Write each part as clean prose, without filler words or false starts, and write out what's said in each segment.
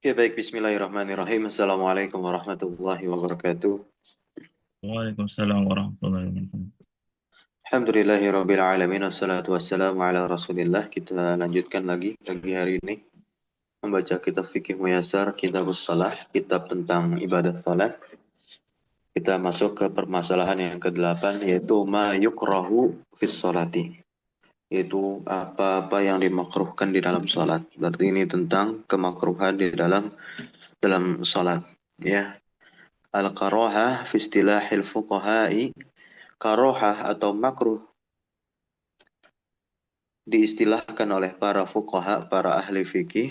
Oke, baik. Bismillahirrahmanirrahim. Assalamualaikum warahmatullahi wabarakatuh. Waalaikumsalam warahmatullahi wabarakatuh. Alhamdulillahirabbil alamin. Wassalatu wassalamu ala Rasulillah. Kita lanjutkan lagi pagi hari ini membaca kitab Fikih Muyassar, Kitabus Shalah, kitab tentang ibadah salat. Kita masuk ke permasalahan yang ke-8 yaitu ma yukrahu fis sholati. Yaitu apa-apa yang dimakruhkan di dalam salat. Berarti ini tentang kemakruhan di dalam salat, ya. Al-karohah fi istilahil fuqaha'i. Karohah atau makruh diistilahkan oleh para fuqaha, para ahli fikih,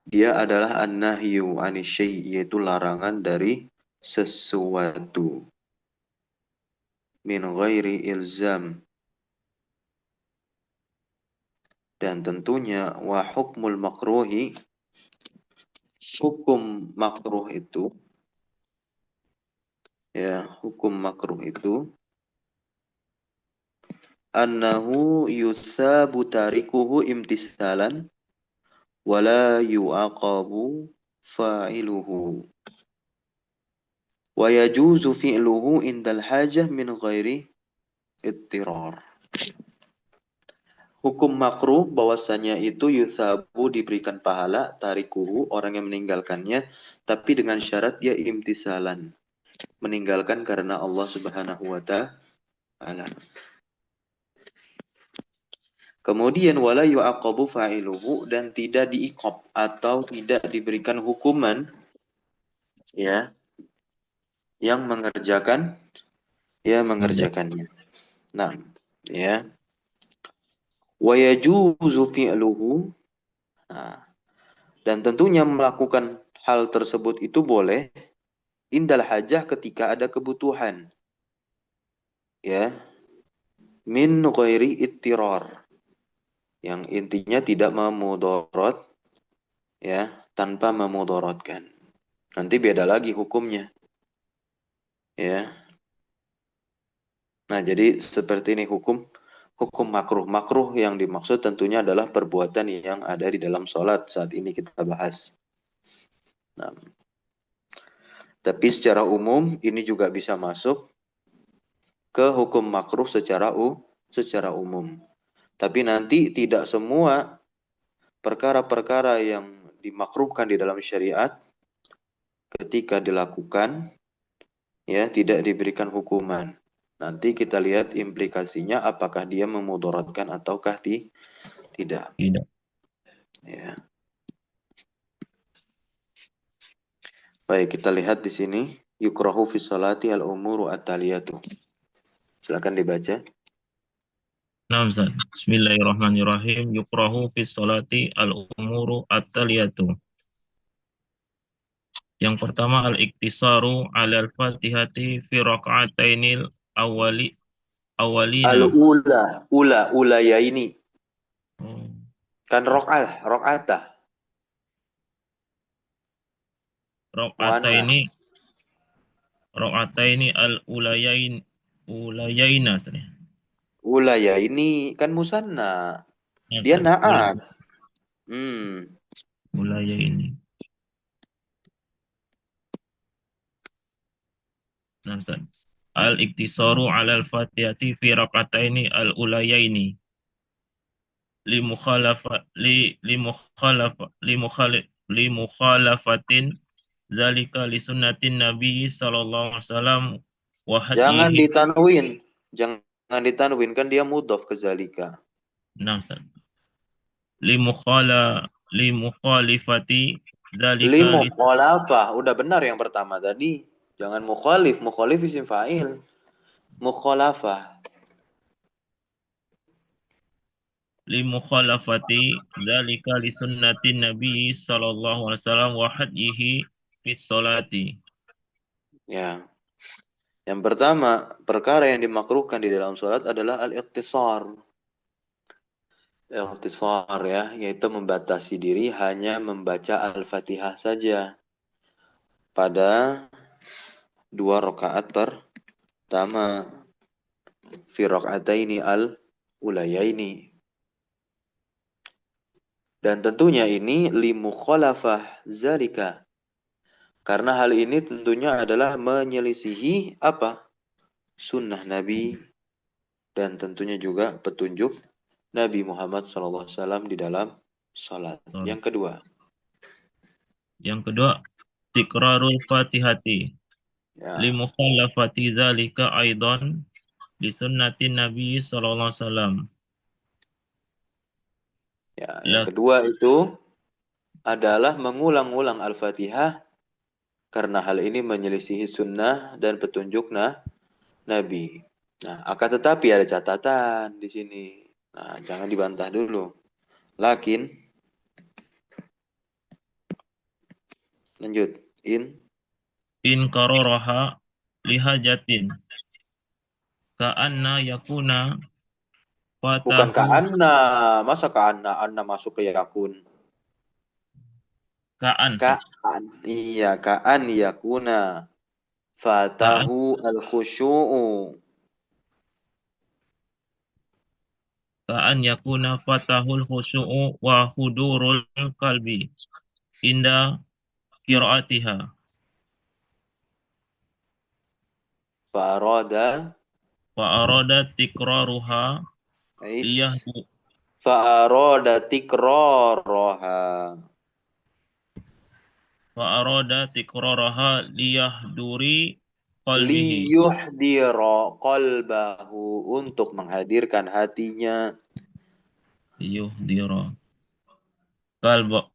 dia adalah an-nahyu anisyai, yaitu larangan dari sesuatu, min ghairi ilzam. Dan tentunya wa hukmul makruhi, hukum makruh itu, ya, hukum makruh itu annahu yusabu tarikuhu imtisalan wala yu'aqabu fa'iluhu. Wa yajuzu fi'luhu indal hajah min ghairi ittirar. Hukum makruh bahwasanya itu yusabu diberikan pahala, tarikuhu orang yang meninggalkannya, tapi dengan syarat dia imtisalan, meninggalkan karena Allah Subhanahu wa taala. Kemudian wala yu'aqabu fa'iluhu, dan tidak diiqab atau tidak diberikan hukuman, ya, yang Ada. mengerjakannya. Nah, ya. Wa yajuzu fi'luhu. Nah, dan tentunya melakukan hal tersebut itu boleh indal hajah ketika ada kebutuhan, ya, min ghairi ittirar, yang intinya tidak memudorot, ya, tanpa memudorotkan. Nanti beda lagi hukumnya, ya. Nah, jadi seperti ini hukum hukum makruh. Makruh yang dimaksud tentunya adalah perbuatan yang ada di dalam sholat saat ini kita bahas. Nah, tapi secara umum ini juga bisa masuk ke hukum makruh secara umum. Tapi nanti tidak semua perkara-perkara yang dimakruhkan di dalam syariat ketika dilakukan, ya, tidak diberikan hukuman. Nanti kita lihat implikasinya apakah dia memudaratkan ataukah tidak. Tidak. Ya. Baik, kita lihat di sini yukrahu fi sholati al-umuru at-taliyatu. Silakan dibaca. Nah, Ustaz. Bismillahirrahmanirrahim. Yukrahu fis salati al-umuru at-taliyatu. Yang pertama al-iktisaru 'ala al-Fatihati fi raka'atainil awalina. Al-ula ya ini. Oh. Kan rok'atah, Raka'ataini muannas. raka'ataini ulayaina, Ustaz, ya. Ula ya ini kan musanna. Ya, Dia Ustaz. naat. Hmm. Ulayaini. Nah, Ustaz. Al-iktisaru 'ala al-Fatihati fi raka'ataini al-ulayaini. limukhalafa li limukhalafa limukhali limukhalafatin zalika li sunnatin nabi sallallahu alaihi wasallam wa Jangan hadyihi. ditanwin. Jangan ditanwin, kan dia mudhaf ke zalika. Nah, limukhala limukhalifati Li zalika li mukhalafah. Udah benar yang pertama tadi. Jangan mukhalif. Mukhalif isim fa'il. Mukhalafah. limukhalafati zalika li sunnatin nabi sallallahu alaihi wasallam wa hadyihi fis salati. Ya. Yang pertama, perkara yang dimakruhkan di dalam sholat adalah al-iqtisar. Iqtisar, ya, yaitu membatasi diri hanya membaca Al-Fatihah saja pada dua rakaat pertama, fi rakaataini al-ulayaini. Dan tentunya ini limukhalafah zalika. Karena hal ini tentunya adalah menyelisihi apa? Sunnah Nabi dan tentunya juga petunjuk Nabi Muhammad SAW di dalam salat. Sholat. Yang kedua, Yang kedua, tikrarul fatihati. ya, Limukhalafati zalika aidan li sunnatin Nabi sallallahu alaihi wasallam. ya, yang La kedua itu adalah mengulang-ulang Al-Fatihah karena hal ini menyelisihi sunnah dan petunjuk Nabi. Nah, akan tetapi ada catatan di sini. Nah, jangan dibantah dulu. Lakin, lanjut. in qararaha lihajatin ka'anna yakuna Bukan fatahu ka'anna. Masa ka'anna? Anna masuk ke yakun. ka'an Ka'an. Iya, ka'an yakuna. ka'an Fatahu al-khusyu'u. ka'an yakuna fatahul khusyu'u wa hudurul qalbi inda qiraatiha Farada. wa arada tikraruha Ais. liyahdu Fa'arada tikraraha. wa arada tikraraha liyahduri qalbihi Liyuhdira qalbahu. Untuk menghadirkan hatinya. liyuhdira qalba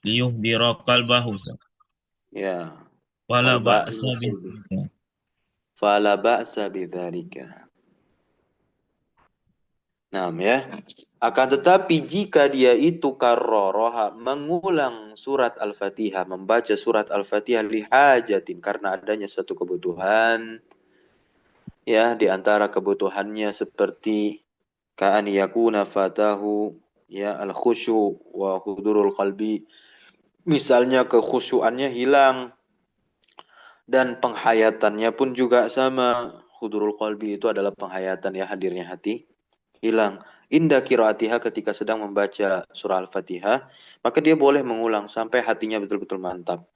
liyuhdira qalbahu Ya. wala Qalba ba'sa al-qalbi. bidzalika. Fala ba'sa bidzalika. Nah, ya. Akan tetapi jika dia itu karroroha, mengulang surat Al-Fatihah, membaca surat Al-Fatihah lihajatin, karena adanya suatu kebutuhan, ya, di antara kebutuhannya seperti ka'an yakuna fatahu, ya, al-khusyu wa hudurul qalbi. Misalnya kekhusyuannya hilang, dan penghayatannya pun juga sama. Hudurul qalbi itu adalah penghayatan, ya, hadirnya hati. Hilang. Indah qiraatiha ketika sedang membaca surah Al-Fatihah, maka dia boleh mengulang sampai hatinya betul-betul mantap.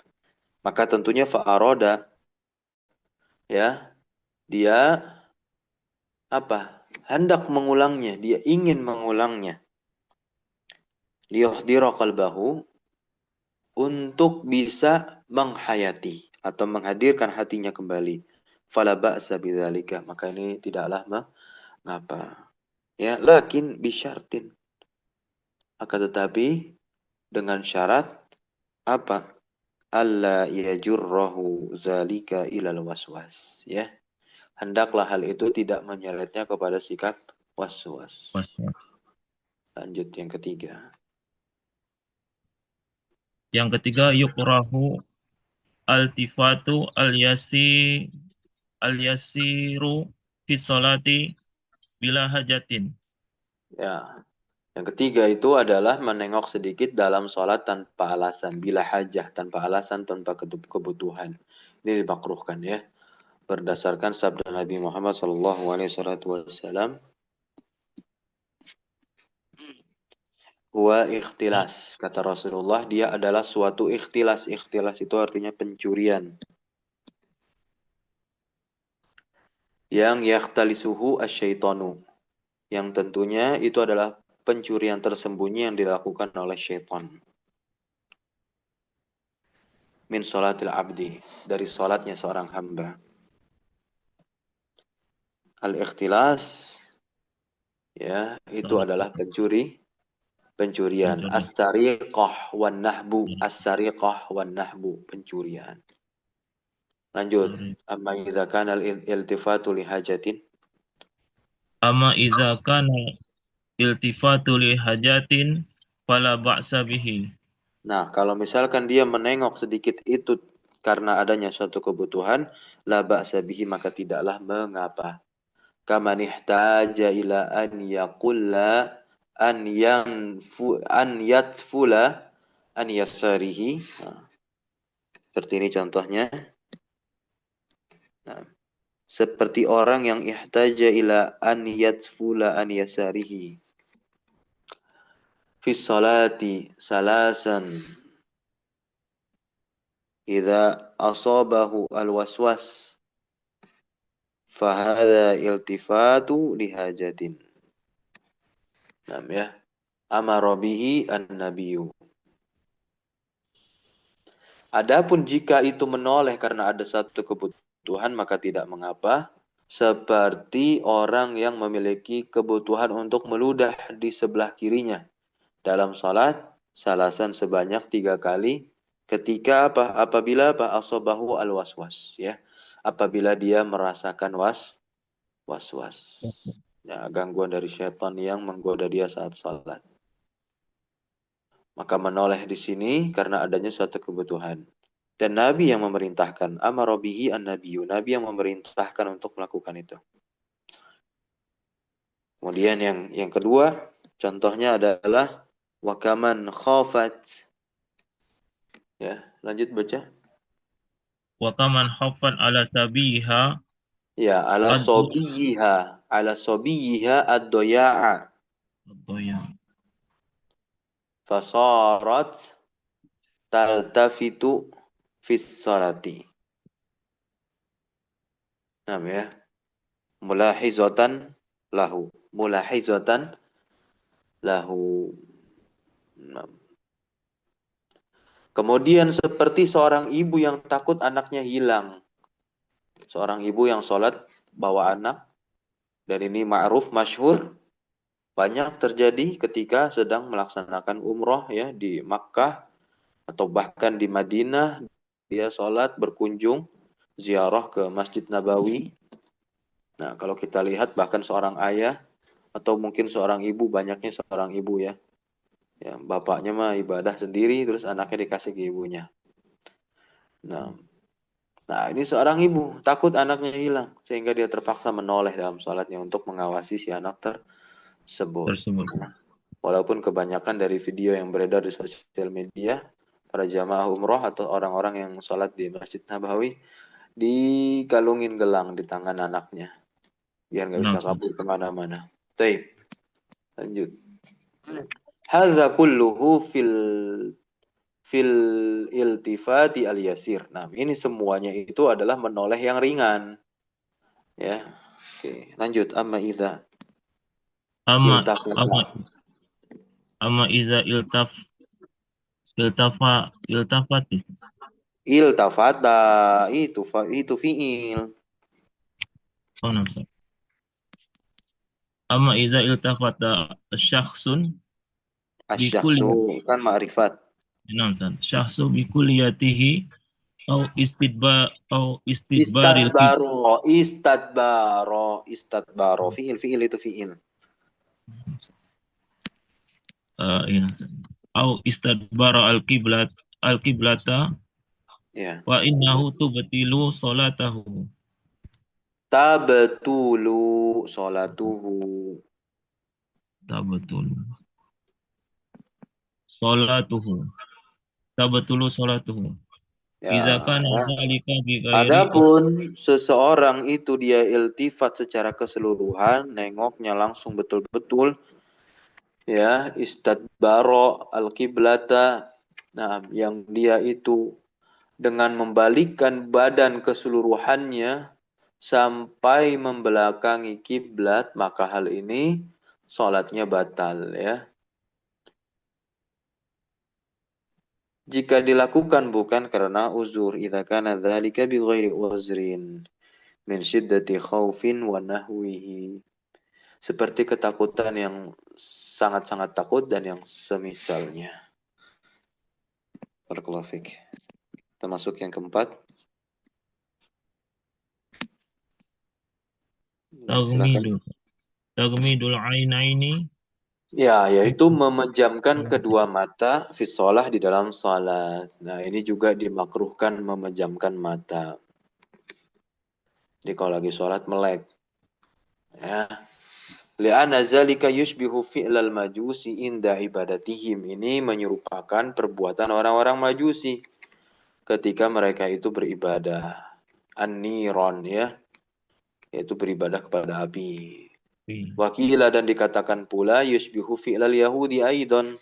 Maka tentunya fa'aroda, ya, dia apa? Hendak mengulangnya, dia ingin mengulangnya. Liyuhdira qalbahu, untuk bisa menghayati atau menghadirkan hatinya kembali. Fala ba'sa bidzalika, maka ini tidaklah mengapa. Ya, lakin bisyartin. Akan tetapi dengan syarat apa? Alla yajurrahu zalika ilal waswas, ya. Hendaklah hal itu tidak menyeretnya kepada sikap waswas. Lanjut yang ketiga. Yang ketiga yukrahu altifatu al-yasiru fi sholati bila hajatin. Ya, yang ketiga itu adalah menengok sedikit dalam sholat tanpa alasan, bila hajah, tanpa alasan, tanpa kebutuhan. Ini dimakruhkan, ya. Berdasarkan sabda Nabi Muhammad SAW, huwa ikhtilas. Kata Rasulullah, dia adalah suatu ikhtilas. Ikhtilas itu artinya pencurian. Yang yakhtalisuhu asyaitonu. Yang tentunya itu adalah pencurian tersembunyi yang dilakukan oleh syaitan. Min sholatil abdi. Dari sholatnya seorang hamba. Al-ikhtilas, ya, itu adalah pencurian. Pencuri. As-sariqah wan nahbu. As-sariqah wan nahbu. Pencurian. Lanjut. Amma idza kana al-iltifatu li hajatin. Amma idza kana iltifatu li hajatin fala ba'sa bihi. Nah, kalau misalkan dia menengok sedikit itu karena adanya suatu kebutuhan, la ba'sa bihi, maka tidaklah mengapa. Kaman ihtaja ila an yaqulla an yatfula an yasarihi. Nah, seperti ini contohnya. Nah, seperti orang yang ihtaja ila an yatfula an yasarihi. fi salati salasan idza asabahu al-waswas fahadha iltifatu lihajatin. Nam ya. Amara bihi an-nabiyyu. Adapun jika itu menoleh karena ada satu kebutuhan maka tidak mengapa, seperti orang yang memiliki kebutuhan untuk meludah di sebelah kirinya dalam salat salasan sebanyak 3 kali ketika apabila asobahu al-waswas ya, apabila dia merasakan waswas ya, gangguan dari syaitan yang menggoda dia saat salat. Maka menoleh di sini karena adanya suatu kebutuhan. Dan Nabi yang memerintahkan, amara bihi an-nabiyyu, Nabi yang memerintahkan untuk melakukan itu. Kemudian yang kedua, contohnya adalah wakaman khafat. Ya, lanjut baca. Wa kaman khaffan ala sabiha Ya, ala sobiyiha ad-doya'a. ad-doya. Fasarat taltafitu fis salati. Nah, ya. Mulahizatan lahu. Mulahizatan lahu. Nah. Kemudian seperti seorang ibu yang takut anaknya hilang. Seorang ibu yang sholat bawa anak. Dan ini ma'ruf, masyhur. Banyak terjadi ketika sedang melaksanakan umroh ya di Makkah. Atau bahkan di Madinah. Dia sholat berkunjung. Ziarah ke Masjid Nabawi. Nah, kalau kita lihat bahkan seorang ayah atau mungkin seorang ibu, banyaknya seorang ibu ya. Ya, bapaknya mah ibadah sendiri terus anaknya dikasih ke ibunya. Nah, ini seorang ibu takut anaknya hilang sehingga dia terpaksa menoleh dalam sholatnya untuk mengawasi si anak tersebut. Walaupun kebanyakan dari video yang beredar di sosial media, para jamaah umroh atau orang-orang yang sholat di Masjid Nabawi dikalungin gelang di tangan anaknya biar nggak bisa kabur kemana-mana. Baik, lanjut. Hadza kulluhu fil iltifati al-yasir. Nah, ini semuanya itu adalah menoleh yang ringan. Ya. Oke, lanjut. Amma idza Amma iza iltafati. Iltafata itu fiil. Oh, namsa. Amma iza iltafata syakhsun Asy-syakhsu kan ma'rifat. namsa. Syakhsu bikuliyatihi au istidbaril Istadbaro fiil itu fiil. Ya. Au istadbara al-qiblata Ya. wa innahu tubtilu salatahu. Tabtulu salatuhu. Tabtulu salatuhu. Idza Ya. kana dzalika bi ghairi Adapun seseorang itu dia iltifat secara keseluruhan, nengoknya langsung betul-betul, ya, istadbaro al-qiblata, nah, yang dia itu dengan membalikkan badan keseluruhannya sampai membelakangi kiblat, maka hal ini sholatnya batal, ya. Jika dilakukan bukan karena uzur, idza kana dzalika bi ghairi uzrin min syiddati khaufin wa nahwihi. Seperti ketakutan yang sangat-sangat takut dan yang semisalnya. Barakallahu fiik. Kita masuk yang keempat. Tagmidul ainaini. Ya, yaitu memejamkan kedua mata fi shalah di dalam salat. Nah, ini juga dimakruhkan memejamkan mata. Jadi kalau lagi salat melek. Ya. Li'anna zalika yushbihu fi'lal majusi inda ibadatihim. Ini menyerupakan perbuatan orang-orang majusi ketika mereka itu beribadah. An-niron ya. Yaitu beribadah kepada api. Wakila dan dikatakan pula yushbihu fi'lal yahudi aidon,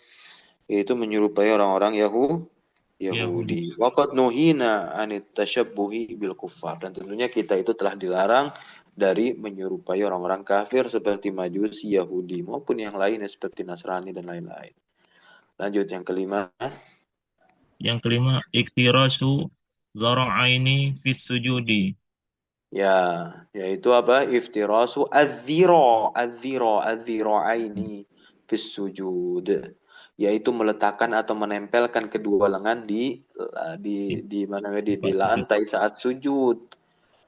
yaitu menyerupai orang-orang Yahudi. Waqad nuhina anit tasyabbuhi bil kuffar, dan tentunya kita itu telah dilarang dari menyerupai orang-orang kafir seperti Majusi, Yahudi maupun yang lainnya seperti Nasrani dan lain-lain. Lanjut yang kelima. Yang kelima, iktirasu zara'aini fis sujudi. Ya, yaitu apa? Iftirasu adzira'aini fis sujud. Yaitu meletakkan atau menempelkan kedua lengan di mana di Sujud. lantai saat sujud.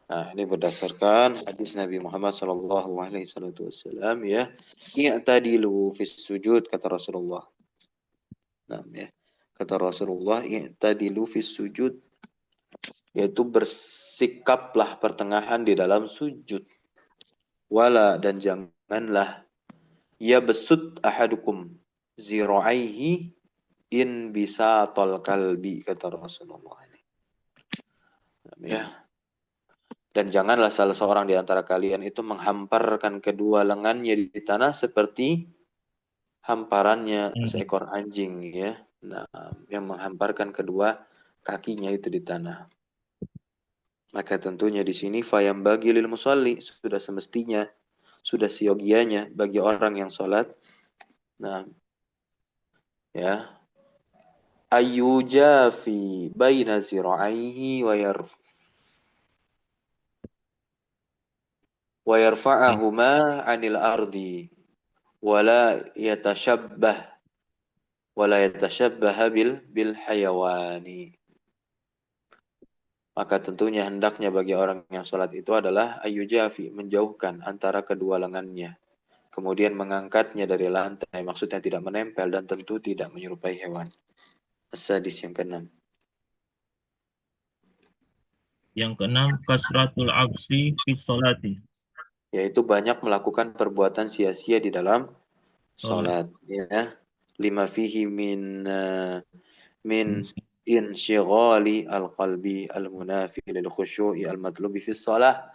Nah, ini berdasarkan hadis Nabi Muhammad sallallahu alaihi wasallam ya. I'tadilu fis sujud kata Rasulullah. Nah, ya. Kata Rasulullah, i'tadilu fis sujud, yaitu bersikaplah pertengahan di dalam sujud. Wala dan janganlah ya besut ahadukum zira'aihi in bisa tol kalbi kata Rasulullah ini. Ya. Dan janganlah salah seorang di antara kalian itu menghamparkan kedua lengannya di tanah seperti hamparannya seekor anjing ya. Nah, yang menghamparkan kedua kakinya itu di tanah. Maka tentunya di sini fayam bagi lil musalli, sudah semestinya, sudah siogianya bagi orang yang sholat. Nah, ya, ayyujafi baina zira'aihi wa yarfa'ahuma 'anil ardi wala yatashabbah bil hayawani. Maka tentunya hendaknya bagi orang yang sholat itu adalah ayyujafi, menjauhkan antara kedua lengannya, kemudian mengangkatnya dari lantai, maksudnya tidak menempel dan tentu tidak menyerupai hewan. As-sadis yang keenam. Yang keenam, kasratul aksi fi sholati. Yaitu banyak melakukan perbuatan sia-sia di dalam Sholat. sholat. Ya. Lima fihi min Insi- insyighali al-qalbi al-munafi lil khusyu'i al-matlubi fi shalah.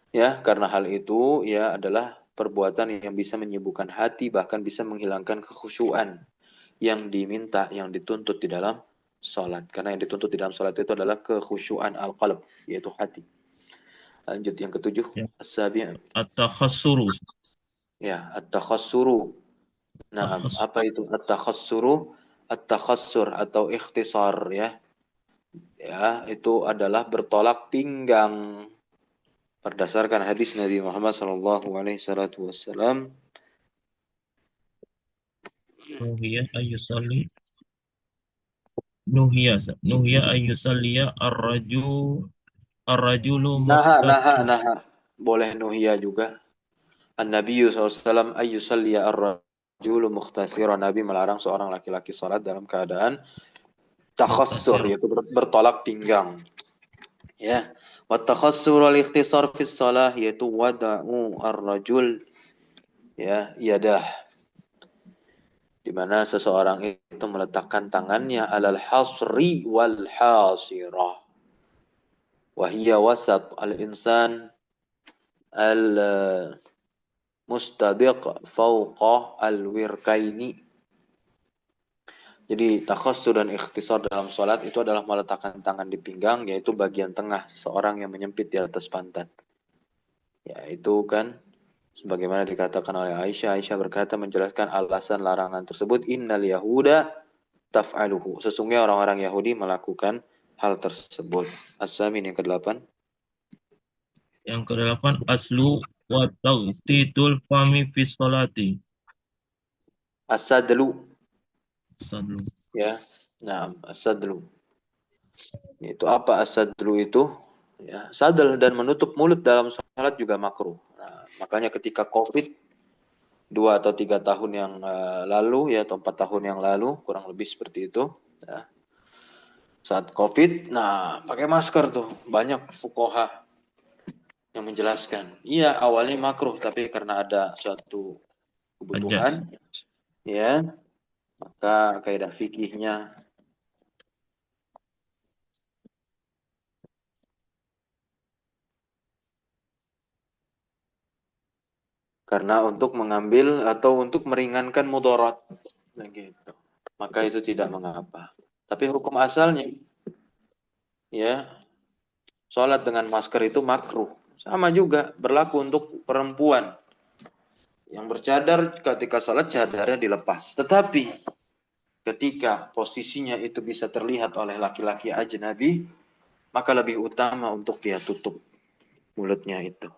Ya, karena hal itu ya adalah perbuatan yang bisa menyibukkan hati, bahkan bisa menghilangkan kekhusyuan yang diminta, yang dituntut di dalam sholat. Karena yang dituntut di dalam sholat itu adalah kekhusyuan al-qalb, yaitu hati. Lanjut yang ketujuh. Ya. As-sabi'. At-takhassuru. Ya, at-takhassuru. Nah, Takhas- apa itu at-takhassuru? At-takhassur atau ikhtisar ya. Ya, itu adalah bertolak pinggang. Berdasarkan hadis Nabi Muhammad sallallahu alaihi wasallam. Nuhiyah ayyusalli. Nuhiyah ayyusalliya ar-rajulu muhtas. Naha. Boleh nuhia juga. An-Nabi SAW ayyusalliya ar-rajulu mukhtasira. Nabi melarang seorang laki-laki salat dalam keadaan takhassur, Muhtasir. yaitu bertolak pinggang. Ya. Wa takhassur al-ikhtisar fi shalah, yaitu wada'u ar-rajul ya yadah, di mana seseorang itu meletakkan tangannya alal hasri wal hasirah. Wahiyya wasat al-insan al-mustabiq fauqa al-wirkaini. Jadi takhassur dan ikhtisar dalam sholat itu adalah meletakkan tangan di pinggang, yaitu bagian tengah seorang yang menyempit di atas pantat. Ya, itu kan sebagaimana dikatakan oleh Aisyah. Aisyah berkata menjelaskan alasan larangan tersebut, innal yahuda taf'aluhu. Sesungguhnya orang-orang Yahudi melakukan hal tersebut. As-samin yang ke-8. Yang kedelapan, aslu wa tawtitul fami fi sholati. As-sadlu Sadlu. ya. Nah, as-sadlu. Itu apa as-sadlu itu? Ya, sadel dan menutup mulut dalam salat juga makruh. Nah, makanya ketika Covid 2 atau 3 tahun yang lalu ya, atau 4 tahun yang lalu kurang lebih seperti itu ya. Saat Covid, nah pakai masker tuh, banyak fuqaha yang menjelaskan. Iya, awalnya makruh, tapi karena ada suatu Hajat. kebutuhan, ya, maka kaidah fikihnya karena untuk mengambil atau untuk meringankan mudarat, begitu. Maka itu tidak mengapa. Tapi hukum asalnya, ya, sholat dengan masker itu makruh. Sama juga berlaku untuk perempuan yang bercadar, ketika sholat cadarnya dilepas. Tetapi ketika posisinya itu bisa terlihat oleh laki-laki ajnabi, maka lebih utama untuk dia tutup mulutnya itu,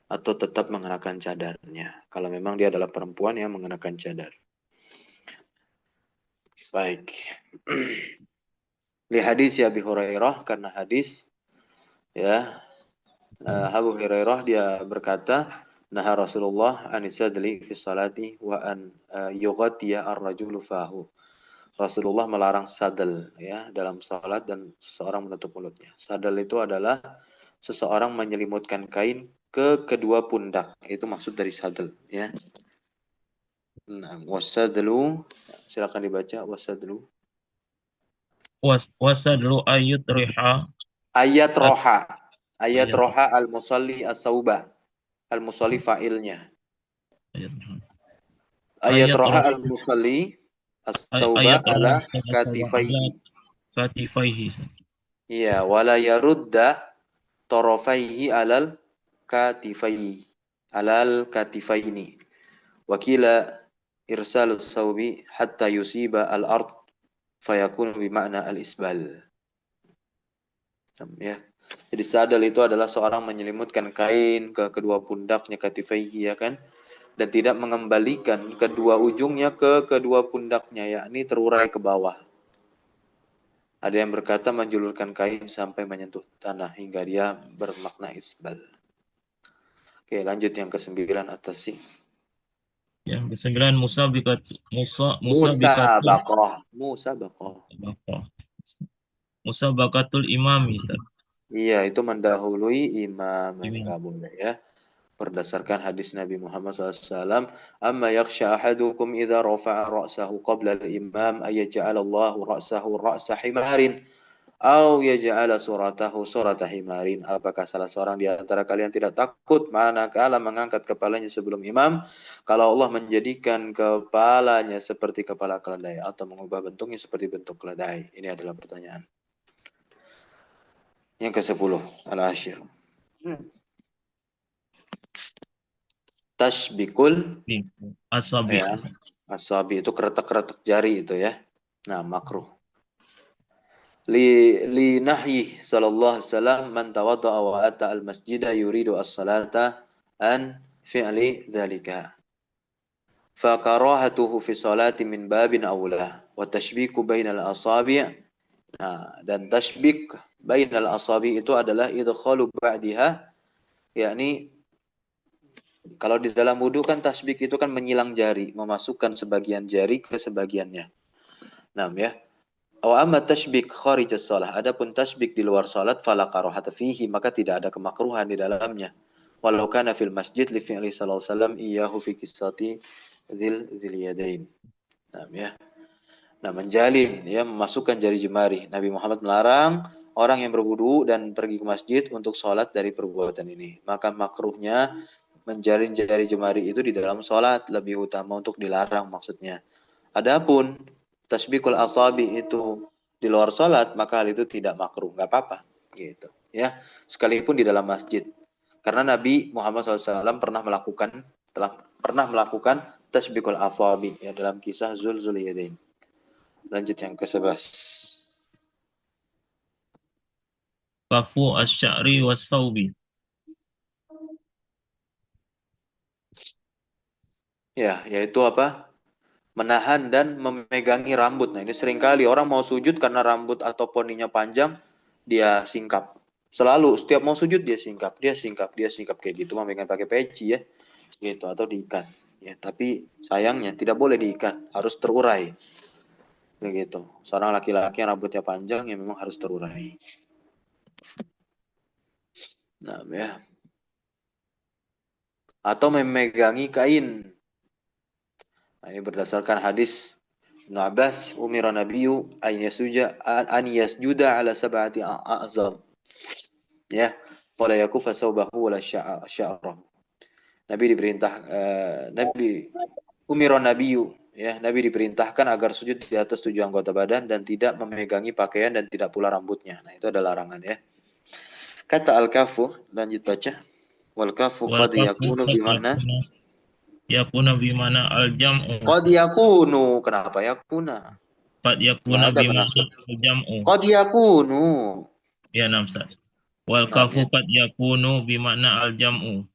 atau tetap mengenakan cadarnya. Kalau memang dia adalah perempuan yang mengenakan cadar. Baik. Li hadis ya Abi Hurairah, karena hadis ya Abu Hurairah dia berkata, nah Rasulullah anisadli fi salati wa an yughatiya ar-rajulu fahu. Rasulullah melarang sadal ya dalam salat dan seseorang menutup mulutnya. Sadal itu adalah seseorang menyelimutkan kain ke kedua pundak. Itu maksud dari sadal ya. Nah, wasadlu silakan dibaca wasadlu. Wasadlu ayut riha Ayat roha. Ayat ayat roha al-musalli as-sauba. Al-musalli fa'ilnya. ayat Ayat ayat roha roh al-musalli as-sauba ayat roh ala ala katifaihi. katifaihi. Iya, wala yarudda tarafaihi alal katifaihi. Alal katifaini. Wakila irsal saubi hatta yusiba al-ard fayakun bima'na al-isbal. Ya. Jadi sadal itu adalah seorang menyelimutkan kain ke kedua pundaknya katifaihi ya kan, dan tidak mengembalikan kedua ujungnya ke kedua pundaknya, yakni terurai ke bawah. Ada yang berkata menjulurkan kain sampai menyentuh tanah hingga dia bermakna isbal. Oke, lanjut yang ke-9 atas sih. Yang ke-9 musabikatul Musabaqah. musabakatul imam Ustaz. Iya, itu mendahului imam, Imam. enggak boleh ya. Berdasarkan hadis Nabi Muhammad SAW, amma yakhsha ahadukum idza rafa'a ra'sahu qabla al-imam ay yaj'ala Allahu ra'sahu ra'sa himarin aw yaj'ala suratahu surata himarin. Apakah salah seorang di antara kalian tidak takut manakala mengangkat kepalanya sebelum imam, kalau Allah menjadikan kepalanya seperti kepala keledai atau mengubah bentuknya seperti bentuk keledai? Ini adalah pertanyaan. Yang ke-10, al-ashir. Tashbikul Asabi. ya, asabi itu keretak-keretak jari itu ya. Nah, makruh. Li nahyi sallallahu alaihi wasallam man tawadda'a wa ata al-masjida yuridu as-salata an fi'li dzalika. Fa karahatuhu fi salati min babin aula wa tashbiku bainal asabi'. Nah, dan tashbik bainal asabi' itu adalah idkhalu ba'diha, yakni kalau di dalam wudu kan tasbik itu kan menyilang jari, memasukkan sebagian jari ke sebagiannya. Nah, ya. Wa amma tasbik kharij as-shalah. Adapun tasbik di luar salat fala karahata fihi, maka tidak ada kemakruhan di dalamnya. Walau kana fil masjid li fi'li sallallahu alaihi wasallam iyyahu fi qissati dzil yadain. Nah, ya. Nah, menjalin ya, memasukkan jari jemari. Nabi Muhammad melarang orang yang berwudu dan pergi ke masjid untuk sholat dari perbuatan ini. Maka makruhnya menjalin jari jemari itu di dalam sholat lebih utama untuk dilarang maksudnya. Adapun tasbikul asabi itu di luar sholat, maka hal itu tidak makruh, nggak apa-apa gitu ya, sekalipun di dalam masjid, karena Nabi Muhammad SAW pernah melakukan tasbikul asabi ya dalam kisah Zulzuliyadain. Lanjut yang ke-11. Kafu asy'ari was-saubi. Ya, yaitu apa? Menahan dan memegangi rambut. Nah, ini seringkali orang mau sujud karena rambut atau poninya panjang, dia singkap. Selalu setiap mau sujud dia singkap kayak gitu, memegang pakai peci ya. Gitu atau diikat. Ya, tapi sayangnya tidak boleh diikat, harus terurai. Begitu. Seorang laki-laki yang rambutnya panjang ya memang harus terurai. Nah, ya. Atau memegangi kain. Nah, ini berdasarkan hadis Ibnu Abbas, umira nabiyyu an yasjuda ala sab'ati a'zam. Ya, wala yakufa sawbahu wala sya'rahu. Nabi diperintah umiron nabiyyu, ya, Nabi diperintahkan agar sujud di atas 7 anggota badan dan tidak memegangi pakaian dan tidak pula rambutnya. Nah, itu ada larangan ya. Kata al-kafu, lanjut baca. Wal kafu Wal qad kafu yakunu qad bimana yakuna bimana al jam'u. qad yakunu. Kenapa yakuna? Qad Nggak yakuna ada bimana penasab. al jam'u. Qad yakunu. Ya, nam Ustaz. Wal Nah, kafu ya. qad yakunu bimana al jam'u.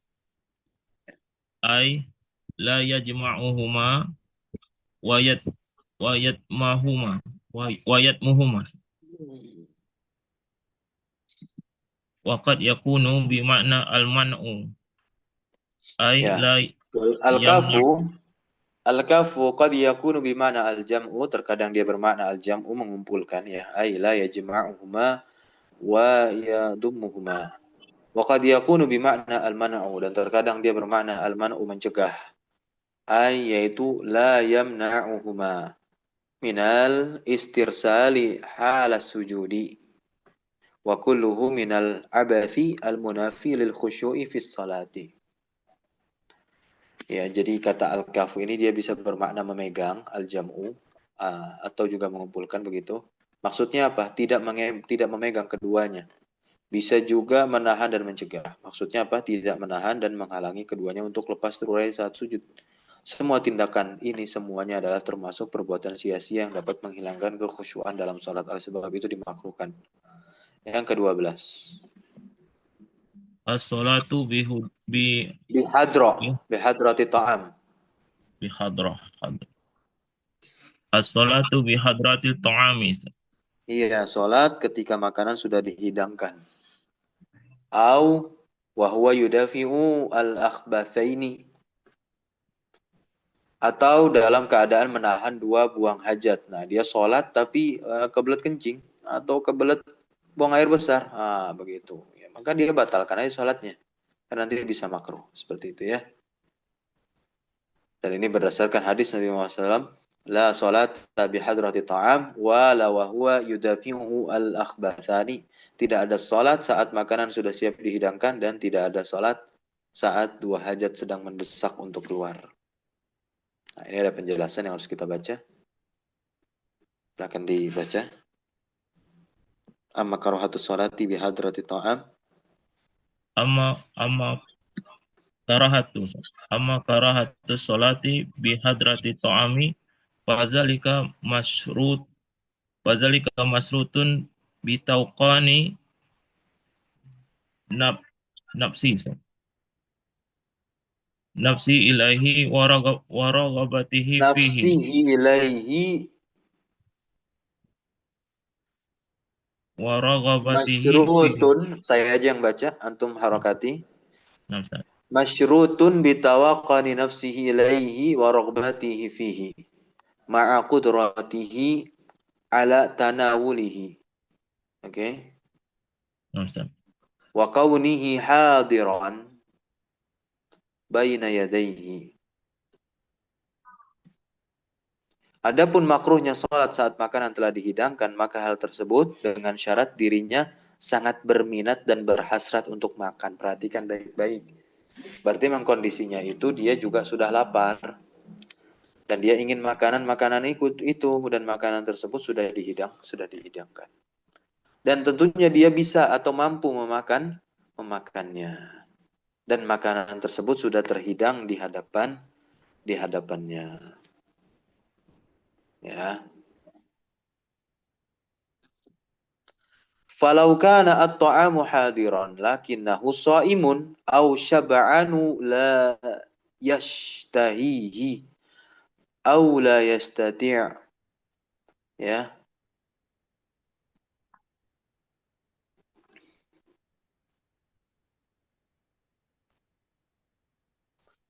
Ay la yajma'uhuma wayat wayat mahuma wayat muhuma. Waqad yakunu bimana al man'u. Ay Ya. la yamna. Al-kafu qad yakunu bimana al-jam'u, terkadang dia bermakna al-jam'u mengumpulkan ya. Ay la yajma'uhuma wa yadummuhuma. Wa qad yakunu bimana al-man'u, dan terkadang dia bermakna al-man'u mencegah. Ay yaitu la yamna'uhuma minal istirsali halas sujudi. Wa kulluhu minal abathi al-munafi lil khusyu'i fis salati. Ya, jadi kata al-kafu ini dia bisa bermakna memegang, al-jam'u, atau juga mengumpulkan begitu. Maksudnya apa? Tidak memegang keduanya. Bisa juga menahan dan mencegah. Maksudnya apa? Tidak menahan dan menghalangi keduanya untuk lepas terurai saat sujud. Semua tindakan ini semuanya adalah termasuk perbuatan sia-sia yang dapat menghilangkan kekhusyuan dalam salat. Oleh sebab itu dimakruhkan. Yang ke-12. As-salatu Bihadrati ta'am. bihadrah. As-salatu bihadratil ta'ami. Iya, salat ketika makanan sudah dihidangkan. Au wa huwa yudafi'u al-akhbathaini, atau dalam keadaan menahan 2 buang hajat. Nah, dia sholat tapi kebelet kencing atau kebelet buang air besar. Begitu. Ya, maka dia batalkan aja sholatnya. Karena nanti bisa makruh. Seperti itu ya. Dan ini berdasarkan hadis Nabi Muhammad SAW. La sholat bi hadrati ta'am wa la wa huwa yudafi'u al-akhbathani. Tidak ada sholat saat makanan sudah siap dihidangkan, dan tidak ada sholat saat 2 hajat sedang mendesak untuk keluar. Nah, ini ada penjelasan yang harus kita baca. Silakan dibaca. Amma karahatus sholati bi hadrati ta'am. Amma karahatu. Amma karahatu sholati bihadrati ta'ami. Fazalika masrutun bitauqani nab, nafsi. Nafsi ilahi waragabatihi fihi. Nafsihi ilaihi Waragabatihi fihi. masyrutun. Saya aja yang baca, antum harakati. Nah, Masyrutun bitawaqani nafsihi ilaihi wa raghbatihi fihi ma'a qudratihi ala tanawulihi. Oke. Ustaz. Wa kaunihi hadiran baina yadayhi. Adapun makruhnya sholat saat makanan telah dihidangkan, maka hal tersebut dengan syarat dirinya sangat berminat dan berhasrat untuk makan. Perhatikan baik-baik. Berarti memang kondisinya itu dia juga sudah lapar. Dan dia ingin makanan-makanan itu, dan makanan tersebut sudah dihidangkan. Dan tentunya dia bisa atau mampu memakannya. Dan makanan tersebut sudah terhidang di hadapannya. Ya. Falau kana at-ta'amu hadiran lakinnahu sha'imun aw syab'anu la yashtahihi aw la yastati'. Ya.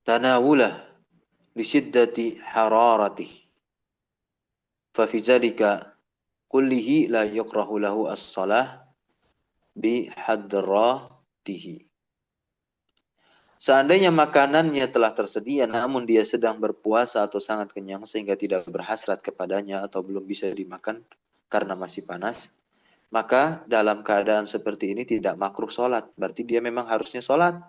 Tanawulah lisyiddati hararatihi. Fa fi dzalika kullihi la yukrahu lahu as-salah bi hadratihi. Seandainya makanannya telah tersedia namun dia sedang berpuasa atau sangat kenyang sehingga tidak berhasrat kepadanya atau belum bisa dimakan karena masih panas, maka dalam keadaan seperti ini tidak makruh sholat. Berarti dia memang harusnya sholat.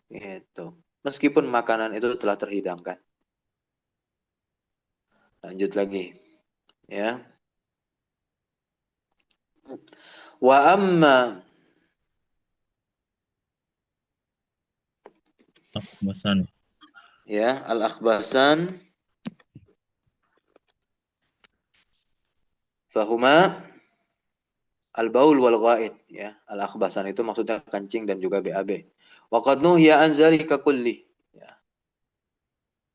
Gitu. meskipun makanan itu telah terhidangkan. Lanjut lagi, ya. Wa amma Akhbasan. ya al-akhbasan fahuma al-baul wal ghaid, ya. Al-akhbasan itu maksudnya kencing dan juga BAB. Wa qad nuhiya an zalika kulli, ya.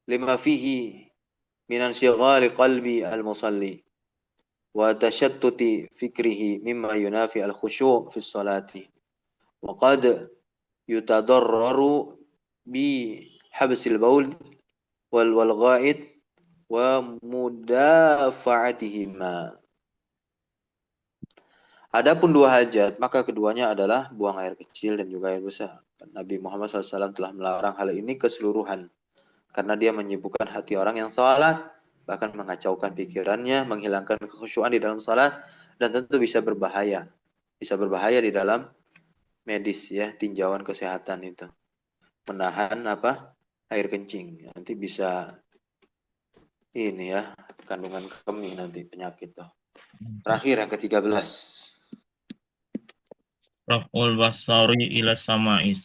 Lima fihi minan syighali qalbi al-musalli wa tashattuti fikrihi mimma yunafi al-khusyu' fi sholati. Wa qad yutadarraru bi habsil baul wal ghaid wa mudafa'atihima. Adapun dua hajat, maka keduanya adalah buang air kecil dan juga air besar. Nabi Muhammad SAW telah melarang hal ini keseluruhan, karena dia menyibukkan hati orang yang salat, bahkan mengacaukan pikirannya, menghilangkan kekhusyuan di dalam salat, dan tentu bisa berbahaya. Bisa berbahaya di dalam medis, ya, tinjauan kesehatan itu. Menahan apa? Air kencing. Nanti bisa ini ya, kandungan kemih nanti penyakit tuh. Terakhir yang ke-13. Raf'ul basari ila sama'i.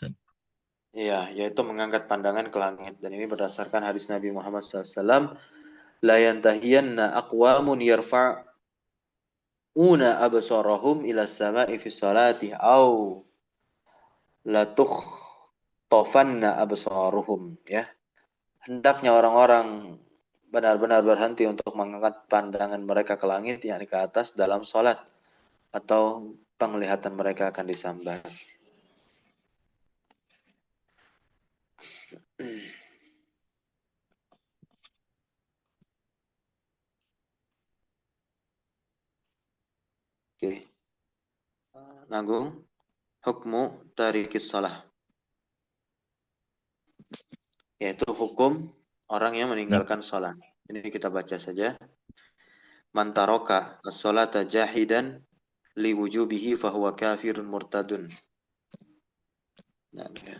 Iya, yaitu mengangkat pandangan ke langit. Dan ini berdasarkan hadis Nabi Muhammad SAW. La yantahiyanna aqwamun yarfa'una absarahum ila sama'i fi salati au la tukhtafanna absaruhum. Ya. Hendaknya orang-orang benar-benar berhenti untuk mengangkat pandangan mereka ke langit, yakni ke atas dalam salat, atau penglihatan mereka akan disambar. Oke. Nanggung hukmu tarikis salah, yaitu hukum orang yang meninggalkan salat. Ini kita baca saja. Man taraka as-salata jahidan liwujubihi fahuwa kafirun murtadun. Nah, ya.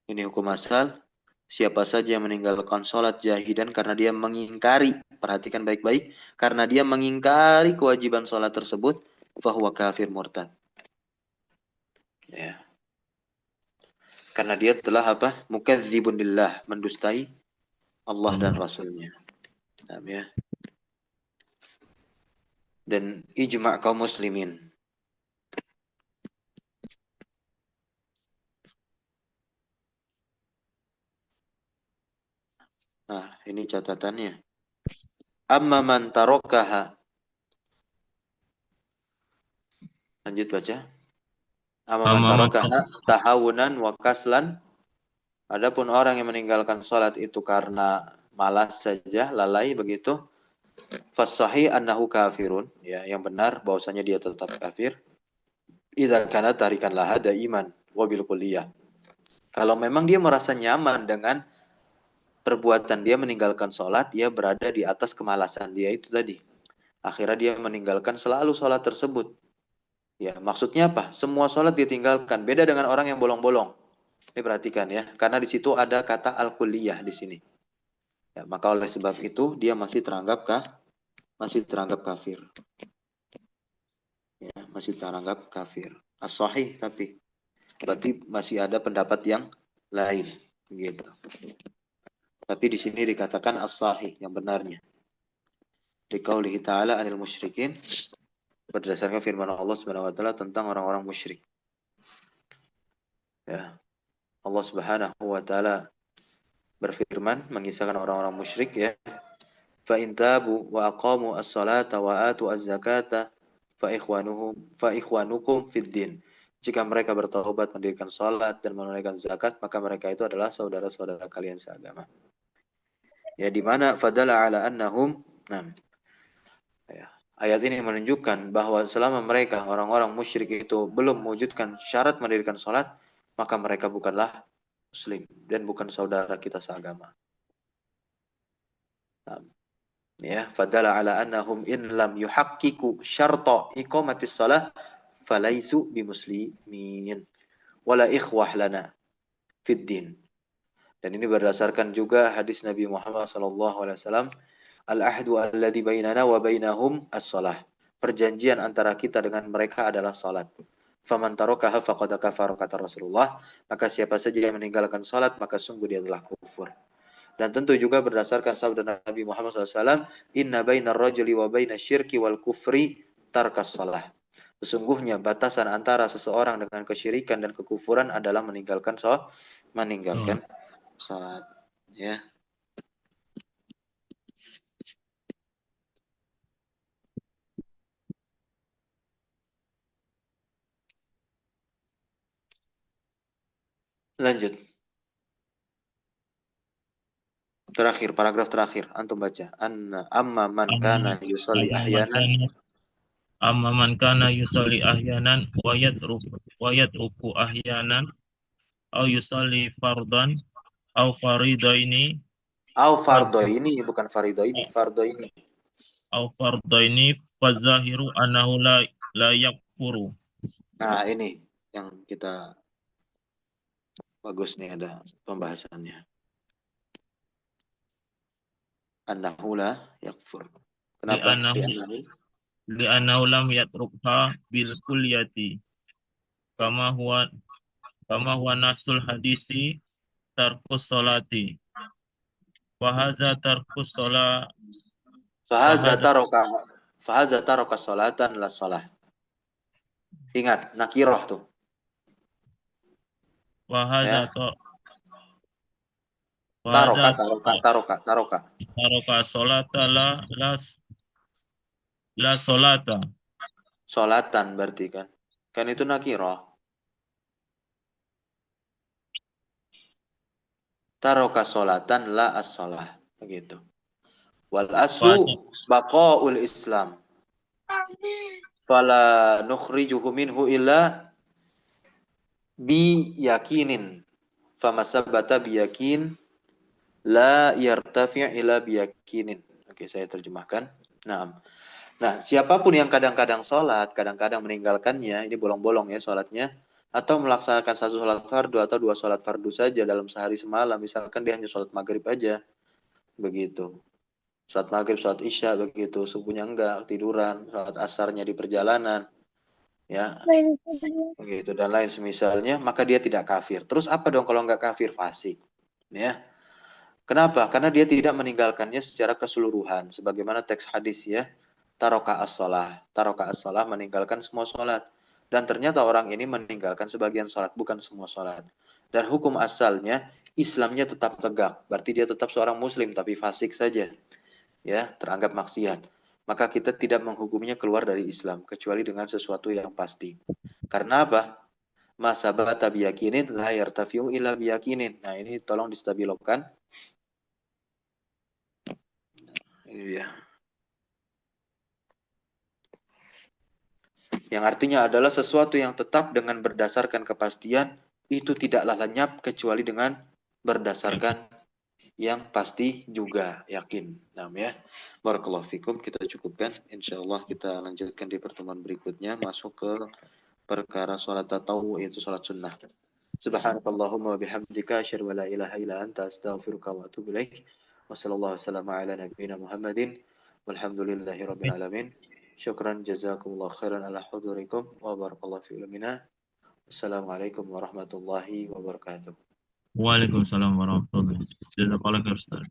Ini hukum asal. Siapa saja yang meninggalkan salat jahidan karena dia mengingkari, perhatikan baik-baik, karena dia mengingkari kewajiban salat tersebut, fahuwa kafir murtad. Ya. Karena dia telah apa? Mukadzibun lillah, mendustai Allah dan Rasulnya. Nah, ya. Dan ijma' kaum muslimin. Nah, ini catatannya. Amma man tarokaha. Lanjut baca. Amma man tarokaha tahawunan wa kaslan. Adapun orang yang meninggalkan salat itu karena malas saja, lalai begitu. Fasahi annahu kafirun. Ya, yang benar bahwasanya dia tetap kafir. Idza kana tarikan laha daiman wa bil kulliyah. Kalau memang dia merasa nyaman dengan perbuatan dia meninggalkan sholat, dia berada di atas kemalasan dia itu tadi. Akhirnya dia meninggalkan selalu sholat tersebut. Ya, maksudnya apa? Semua sholat ditinggalkan. Beda dengan orang yang bolong-bolong. Ini perhatikan ya, karena di situ ada kata al-kulliyah di sini. Ya, maka oleh sebab itu dia masih teranggap kafir. Ya, masih teranggap kafir. As-sahih tapi berarti masih ada pendapat yang lain, gitu. Tapi di sini dikatakan as-sahih, yang benarnya. Liqaulihi ta'ala anil musyrikin, berdasarkan firman Allah Subhanahu wa taala tentang orang-orang musyrik. Ya. Allah Subhanahu wa taala berfirman mengisahkan orang-orang musyrik, ya. Fa in tabu wa aqamu as-salata wa atu az-zakata fa ikhwanukum fid din. Jika mereka bertaubat, mendirikan salat dan menunaikan zakat, maka mereka itu adalah saudara-saudara kalian seagama. Ya, di mana fadala ala annahum. Nah, ya. Ayat ini menunjukkan bahwa selama mereka orang-orang musyrik itu belum mewujudkan syarat mendirikan salat, maka mereka bukanlah muslim dan bukan saudara kita seagama. Nah, ya, fadala ala annahum in lam yuhaqqiqu syarta iqamatis shalah falaisu bimuslimin. wala ikhwah lana fid din. Dan ini berdasarkan juga hadis Nabi Muhammad SAW, al-ahdu alladhi bainana wa bainahum as-salah. Perjanjian antara kita dengan mereka adalah salat. Faman tarakaha faqad kafara, kata Rasulullah, maka siapa saja yang meninggalkan salat maka sungguh dia telah kufur. Dan tentu juga berdasarkan sabda Nabi Muhammad SAW, inna bainar rajuli wa baina syirki wal kufri tarkas salah. Sesungguhnya batasan antara seseorang dengan kesyirikan dan kekufuran adalah meninggalkan salat. Ya. Lanjut. Terakhir, paragraf terakhir. Antum baca. Amma man kana yusalli ahyanan. Amma man kana yusalli ahyanan wa yatruku ahyanan au yusalli fardan au faridaini Au fardo ini, bukan farido ini. Fardo ini. au fardaini fazahiru annahu la yakfuru. Nah, ini yang kita bagus nih, ada pembahasannya. Annahu la yakfur. Kenapa? Li'annahu lam yatrukha bil kulliyati kama huwa nasul hadisi tarkus salati wa hadza tarkus salat Fahaza taroka salatan la salah. Ingat, nakiroh tuh. wa hadza taroka salata la salata. Solatan berarti kan. Kan itu nakiroh. Taroka solatan la as-salah. Begitu. Wal aslu baqaul Islam. Fala nukhrijuhu minhu illa bi yakinin. Famasabata bi yakin la yartafi' ila bi yakinin. Oke, saya terjemahkan. Nah, siapapun yang kadang-kadang sholat, kadang-kadang meninggalkannya, ini bolong-bolong ya sholatnya, atau melaksanakan satu sholat fardu atau dua sholat fardu saja dalam sehari semalam, misalkan dia hanya sholat maghrib aja, begitu. Sholat maghrib, sholat isya, begitu. Subuhnya enggak, tiduran, sholat asarnya di perjalanan, ya, begitu, dan lain semisalnya, maka dia tidak kafir. Terus apa dong kalau enggak kafir? Fasik. Ya. Kenapa? Karena dia tidak meninggalkannya secara keseluruhan, sebagaimana teks hadis ya. Taroka as-salah meninggalkan semua sholat. Dan ternyata orang ini meninggalkan sebagian sholat, bukan semua sholat. Dan hukum asalnya, Islamnya tetap tegak. Berarti dia tetap seorang muslim, tapi fasik saja. Ya, teranggap maksiat. Maka kita tidak menghukumnya keluar dari Islam, kecuali dengan sesuatu yang pasti. Karena apa? Masabata biyakinin, la yartafi'u illa biyakinin. Nah, ini tolong distabilkan. Ini dia. Yang artinya adalah sesuatu yang tetap dengan berdasarkan kepastian, itu tidaklah lenyap kecuali dengan berdasarkan yang pasti juga, yakin. Nah, ya. Barakallahu fikum, kita cukupkan. Insyaallah kita lanjutkan di pertemuan berikutnya, masuk ke perkara salat tatawwu, yaitu salat sunnah. Subhanakallahumma wa bihamdika asyhadu an la ilaha illa anta astaghfiruka wa atubu ilaik. Wassallallahu wassalamu ala nabiyyina Muhammadin walhamdulillahi rabbil alamin. Syukran jazakumullah khairan ala hudurikum wa barakallahu fi ulamina. Assalamualaikum warahmatullahi wabarakatuh. Waalaikumsalam warahmatullahi wabarakatuh. Jazakallahu khairan.